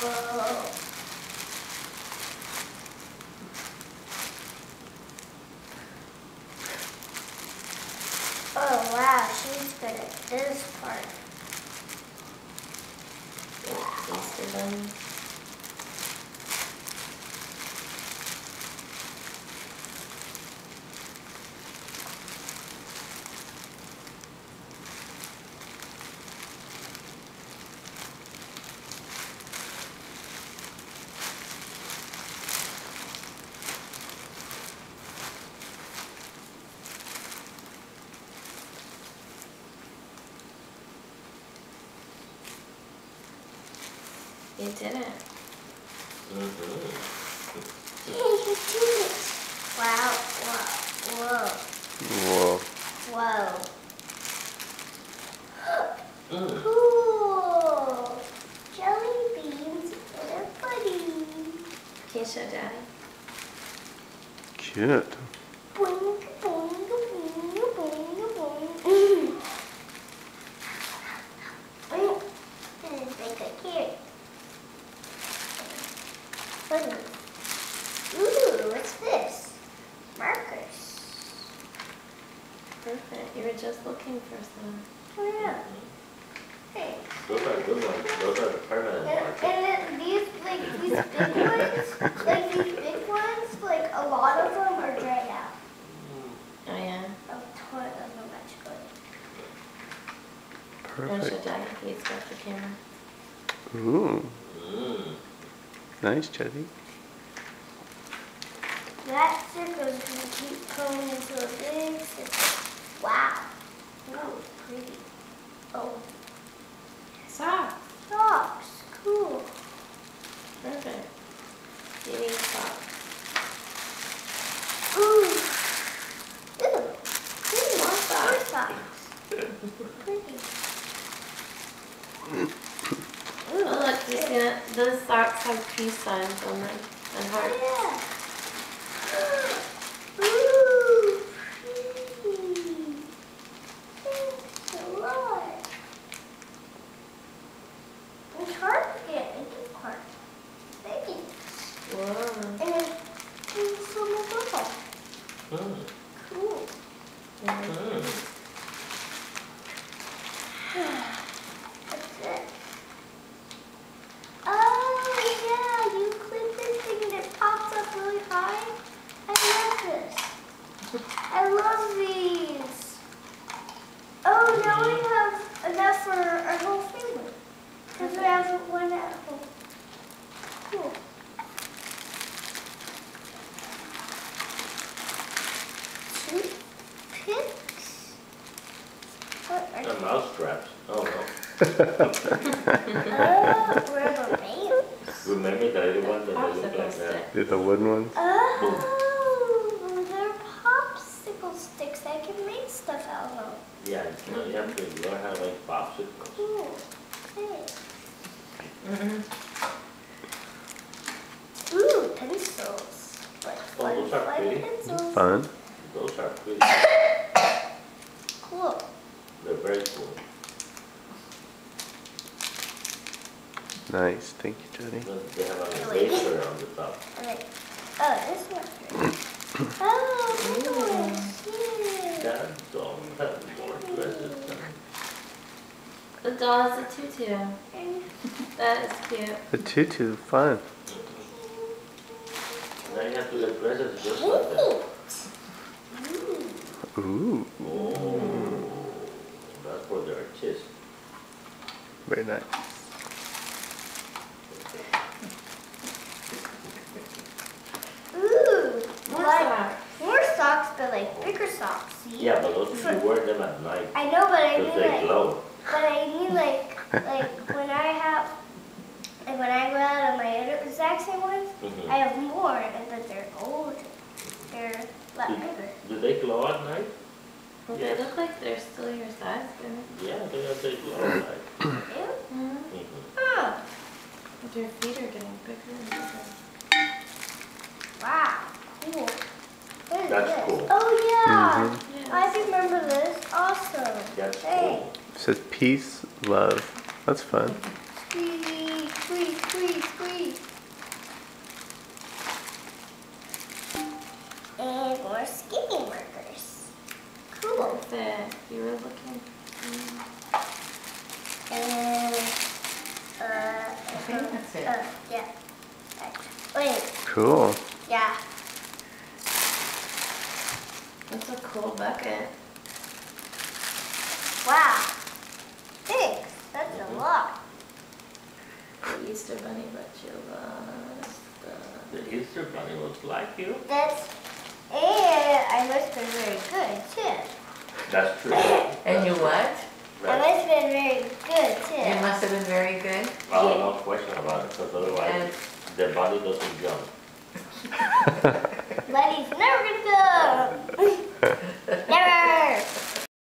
Whoa. Oh wow, she's good at this part. Easter bunny. You did it. Yeah, you did it. Wow, whoa, whoa. Whoa. Whoa. Cool. Jelly beans in a pudding. Can you show Daddy? Cute. Boing, boing, boing, boing, boing. This is like a carrot. Pudding. Ooh, what's this? Markers. Perfect. You were just looking for some. Oh yeah. Thanks. Those are good ones. Those are the permanent markers. And these big ones, like these big ones, like a lot of them are dried out. Oh yeah. A ton of them actually. You want to show Perfect. Daddy? He's got the camera. Ooh. Nice, Jetty. That circle's gonna keep going into a big circle. Wow. Ooh, pretty. Oh, Socks. socks. Cool. Perfect. You need socks. Ooh. Ooh. Pretty. More socks. Pretty. Oh look, Christina, those socks have peace signs on them and hearts. Yeah. Ooh, pretty. Thanks a lot. It's hard to get a gift card. Thank you. Whoa. And it's so much fun. Cool. That's it. Oh yeah, you clip this thing and it pops up really high. I love this. I love these. Oh, now we have enough for our whole family. Because we have one at home. Cool. Toothpicks? What are The mouse traps. Oh no. Oh, where the nails? Remember the other one that they look Popsicle like stick. that? They're the wooden ones. Oh, they're popsicle sticks. I can make stuff out of them. Yeah, you have to learn how to make popsicles. Cool. Okay. Mm-hmm. Ooh, pencils. Like fun, those are fun pretty. pencils. Fun. Those are pretty. Cool. They're very cool. Nice. Thank you, Jetty. They have an eraser on the top. Alright. Oh, this one's great. Oh, this one's cute. Dad don't have more dresses than The doll is a tutu. That is cute. The tutu. Fun. now you have to get dresses just like that. Ooh. Oh, that's for their chest. Very nice. Ooh. More Like, socks. more socks, but like bigger socks. See? Yeah, but those you wear them at night I know, but I because mean they like, glow. when I have, like when I go out on my other exact same ones, I have more, but they're old. They're a lot bigger. Do they glow at night? Well, Yes. they look like they're still your size, good. Yeah, they glow at night. Ew. Mm-hmm. Huh. But your feet are getting bigger and bigger. Wow. Cool. What is That's this? cool. Oh yeah. Yes. I remember this also. That's Hey. cool. It says peace, love. That's fun. Squeak, squeak, squeak, squeak. more skinny markers. Cool. Perfect. You were looking. And I think that's it. yeah. Wait, Cool. yeah. That's a cool bucket. Wow. Thanks. That's a lot. The Easter Bunny, but you lost. The Easter Bunny was like you? That's, and I must have been very good too. That's true. And you what? I must have been very good You too. must have been very good. Oh, no question about it, because And otherwise the bunny doesn't jump. But he's never